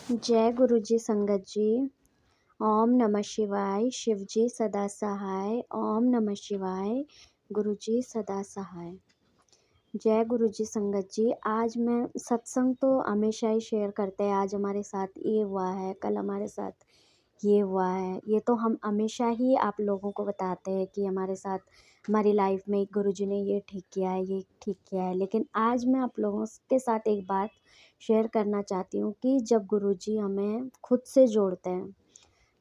जय गुरु जी संगत जी। ओम नमः शिवाय। शिव जी सदा सहाय। ओम नमः शिवाय। गुरु जी सदा सहाय। जय गुरु जी संगत जी। आज मैं सत्संग तो हमेशा ही शेयर करते हैं। आज हमारे साथ ये हुआ है, कल हमारे साथ ये हुआ है। ये तो हम हमेशा ही आप लोगों को बताते हैं कि हमारे साथ हमारी लाइफ में गुरु जी ने ये ठीक किया है, ये ठीक किया है। लेकिन आज मैं आप लोगों के साथ एक बात शेयर करना चाहती हूँ कि जब गुरु जी हमें खुद से जोड़ते हैं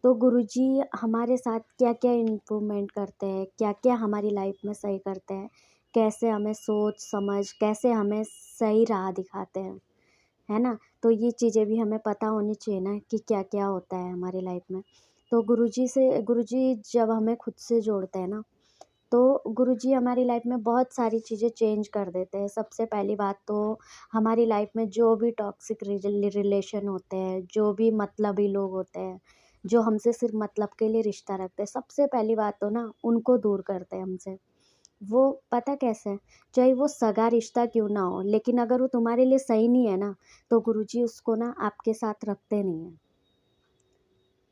तो गुरु जी हमारे साथ क्या क्या इम्प्रूवमेंट करते हैं, क्या क्या हमारी लाइफ में सही करते हैं, कैसे हमें सोच समझ, कैसे हमें सही राह दिखाते हैं, है ना। तो ये चीज़ें भी हमें पता होनी चाहिए ना कि क्या क्या होता है हमारी लाइफ में। तो गुरुजी जब हमें खुद से जोड़ते हैं ना, तो गुरुजी हमारी लाइफ में बहुत सारी चीज़ें चेंज कर देते हैं। सबसे पहली बात तो हमारी लाइफ में जो भी टॉक्सिक रिलेशन होते हैं, जो भी मतलबी लोग होते हैं, जो हमसे सिर्फ मतलब के लिए रिश्ता रखते हैं, सबसे पहली बात तो ना उनको दूर करते हैं हमसे। वो पता कैसे है? चाहे वो सगा रिश्ता क्यों ना हो, लेकिन अगर वो तुम्हारे लिए सही नहीं है ना, तो गुरुजी उसको ना आपके साथ रखते नहीं हैं।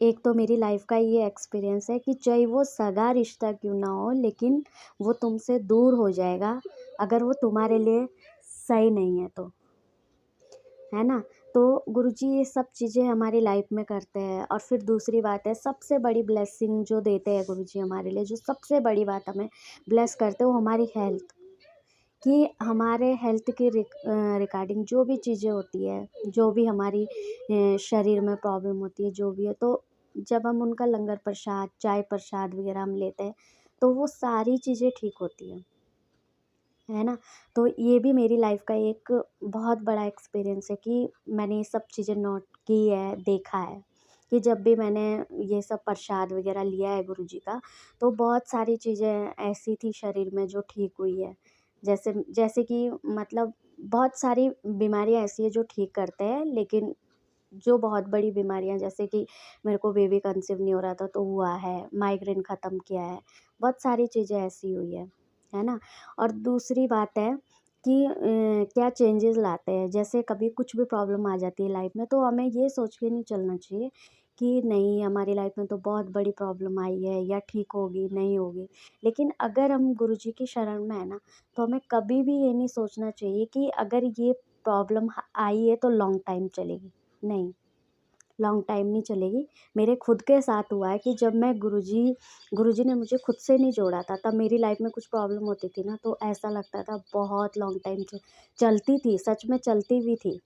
एक तो मेरी लाइफ का ये एक्सपीरियंस है कि चाहे वो सगा रिश्ता क्यों ना हो, लेकिन वो तुमसे दूर हो जाएगा अगर वो तुम्हारे लिए सही नहीं है तो, है ना। तो गुरुजी ये सब चीज़ें हमारी लाइफ में करते हैं। और फिर दूसरी बात है, सबसे बड़ी ब्लेसिंग जो देते हैं गुरुजी हमारे लिए, जो सबसे बड़ी बात हमें ब्लेस करते हैं, वो हमारी हेल्थ। कि हमारे हेल्थ के रिगार्डिंग जो भी चीज़ें होती है, जो भी हमारी शरीर में प्रॉब्लम होती है, जो भी है, तो जब हम उनका लंगर प्रसाद, चाय प्रसाद वगैरह हम लेते हैं तो वो सारी चीज़ें ठीक होती है ना। तो ये भी मेरी लाइफ का एक बहुत बड़ा एक्सपीरियंस है कि मैंने ये सब चीज़ें नोट की है, देखा है कि जब भी मैंने ये सब प्रसाद वगैरह लिया है गुरुजी का, तो बहुत सारी चीज़ें ऐसी थी शरीर में जो ठीक हुई है। जैसे जैसे कि मतलब बहुत सारी बीमारियां ऐसी है जो ठीक करते हैं, लेकिन जो बहुत बड़ी बीमारियां, जैसे कि मेरे को बेबी कंसीव नहीं हो रहा था तो हुआ है, माइग्रेन ख़त्म किया है, बहुत सारी चीज़ें ऐसी हुई है ना। और दूसरी बात है कि क्या चेंजेस लाते हैं। जैसे कभी कुछ भी प्रॉब्लम आ जाती है लाइफ में, तो हमें ये सोच के नहीं चलना चाहिए कि नहीं हमारी लाइफ में तो बहुत बड़ी प्रॉब्लम आई है या ठीक होगी नहीं होगी। लेकिन अगर हम गुरुजी की शरण में है ना, तो हमें कभी भी ये नहीं सोचना चाहिए कि अगर ये प्रॉब्लम आई है तो लॉन्ग टाइम चलेगी। नहीं, लॉन्ग टाइम नहीं चलेगी। मेरे खुद के साथ हुआ है कि जब मैं गुरुजी ने मुझे खुद से नहीं जोड़ा था, तब मेरी लाइफ में कुछ प्रॉब्लम होती थी ना, तो ऐसा लगता था बहुत लॉन्ग टाइम चलती थी, सच में चलती भी थी।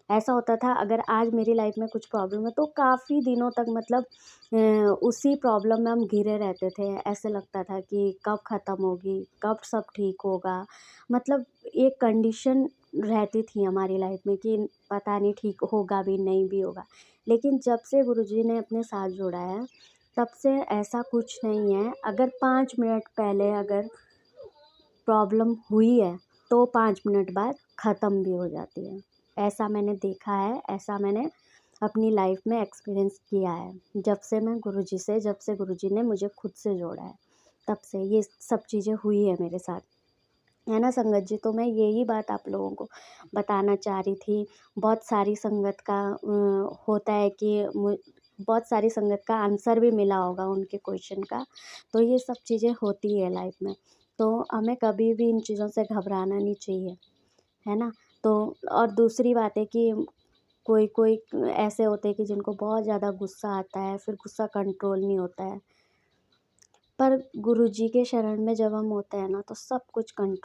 ऐसा होता था अगर आज मेरी लाइफ में कुछ प्रॉब्लम है तो काफ़ी दिनों तक मतलब उसी प्रॉब्लम में हम घिरे रहते थे। ऐसे लगता था कि कब ख़त्म होगी, कब सब ठीक होगा। मतलब एक कंडीशन रहती थी हमारी लाइफ में कि पता नहीं ठीक होगा भी, नहीं भी होगा। लेकिन जब से गुरुजी ने अपने साथ जोड़ा है, तब से ऐसा कुछ नहीं है। अगर 5 मिनट पहले अगर प्रॉब्लम हुई है, तो 5 मिनट बाद ख़त्म भी हो जाती है। ऐसा मैंने देखा है, ऐसा मैंने अपनी लाइफ में एक्सपीरियंस किया है। जब से गुरुजी ने मुझे खुद से जोड़ा है, तब से ये सब चीज़ें हुई है मेरे साथ, है ना संगत जी। तो मैं यही बात आप लोगों को बताना चाह रही थी। बहुत सारी संगत का होता है कि बहुत सारी संगत का आंसर भी मिला होगा उनके क्वेश्चन का। तो ये सब चीज़ें होती है लाइफ में, तो हमें कभी भी इन चीज़ों से घबराना नहीं चाहिए, है ना। तो और दूसरी बात है कि कोई कोई ऐसे होते हैं कि जिनको बहुत ज़्यादा गुस्सा आता है, फिर गुस्सा कंट्रोल नहीं होता है। पर गुरुजी के शरण में जब हम होते हैं ना, तो सब कुछ कंट्रोल